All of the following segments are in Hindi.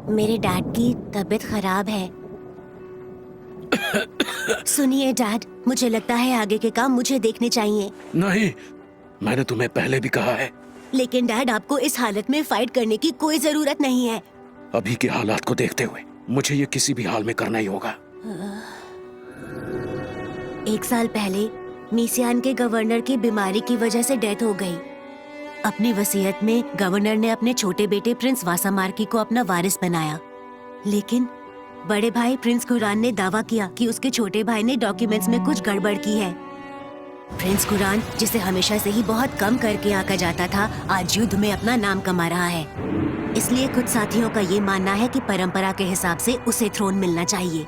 मेरे डैड की तबीयत खराब है। सुनिए डैड, मुझे लगता है आगे के काम मुझे देखने चाहिए। नहीं, मैंने तुम्हें पहले भी कहा है। लेकिन डैड, आपको इस हालत में फाइट करने की कोई जरूरत नहीं है। अभी के हालात को देखते हुए मुझे ये किसी भी हाल में करना ही होगा। 1 साल पहले मीसियान के गवर्नर की बीमारी की वजह से डेथ हो गई। अपनी वसीयत में गवर्नर ने अपने छोटे बेटे प्रिंस वासामार्की को अपना वारिस बनाया, लेकिन बड़े भाई प्रिंस कुरान ने दावा किया कि उसके छोटे भाई ने डॉक्यूमेंट्स में कुछ गड़बड़ की है। प्रिंस कुरान, जिसे हमेशा से ही बहुत कम करके आंका जाता था, आज युद्ध में अपना नाम कमा रहा है। इसलिए कुछ साथियों का ये मानना है कि परंपरा के हिसाब से उसे थ्रोन मिलना चाहिए।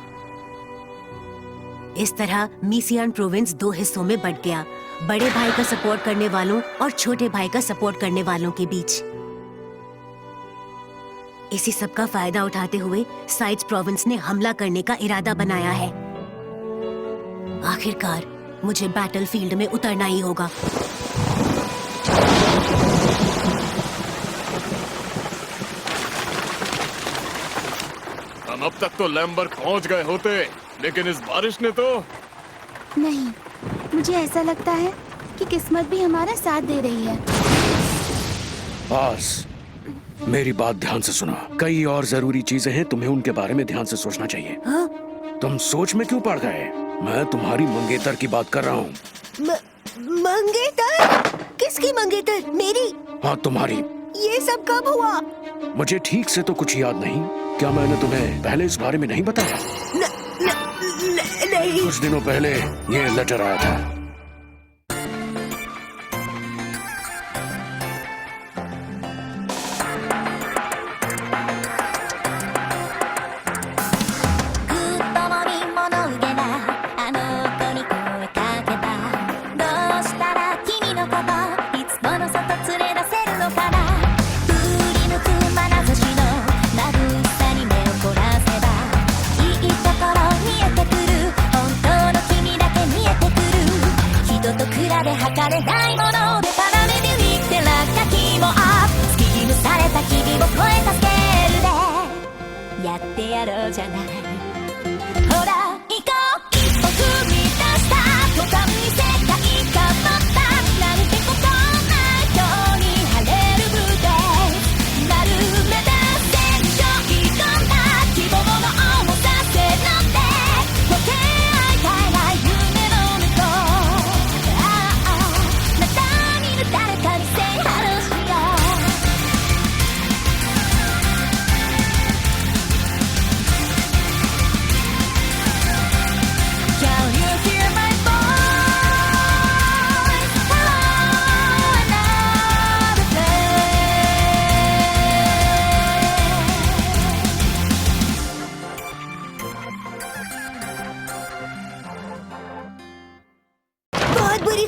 इस तरह मीसियान प्रोविंस 2 हिस्सों में बंट गया, बड़े भाई का सपोर्ट करने वालों और छोटे भाई का सपोर्ट करने वालों के बीच। इसी सब का फायदा उठाते हुए साइड्स प्रोविंस ने हमला करने का इरादा बनाया है। आखिरकार मुझे बैटलफील्ड में उतरना ही होगा। हम अब तक तो लैम्बर्ग पहुंच गए होते, लेकिन इस बारिश ने तो नहीं, मुझे ऐसा लगता है कि किस्मत भी हमारा साथ दे रही है। आस, मेरी बात ध्यान से सुनो। कई और जरूरी चीजें हैं, तुम्हें उनके बारे में ध्यान से सोचना चाहिए। हाँ? तुम सोच में क्यों पड़ गए? मैं तुम्हारी मंगेतर की बात कर रहा हूँ। मंगेतर? किसकी मंगेतर? मेरी? हाँ, तुम्हारी। ये सब कब हुआ? मुझे ठीक से तो कुछ याद नहीं। क्या मैंने तुम्हें पहले इस बारे में नहीं बताया? नहीं। कुछ दिनों पहले ये लेटर आया था।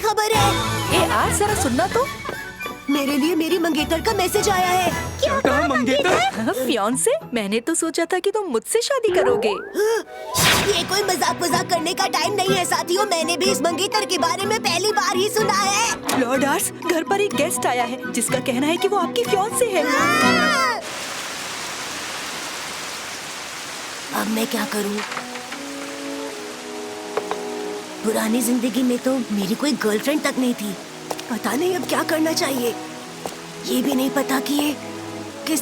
खबर है। आज जरा सुनना तो। मेरे लिए मेरी मंगेतर का मैसेज आया है। क्या कहा मंगेतर? फियांसे? मैंने तो सोचा था कि तुम मुझसे शादी करोगे। ये कोई मजाक करने का टाइम नहीं है साथियों। मैंने भी इस मंगेतर के बारे में पहली बार ही सुना है। लॉर्ड आर्स, घर पर एक गेस्ट आया है जिसका कहना है कि वो आपकी फियांसे है। अब मैं क्या करूं? पुरानी जिंदगी में तो मेरी कोई गर्लफ्रेंड तक नहीं थी। पता नहीं अब क्या करना चाहिए। ये भी नहीं पता कि ये किस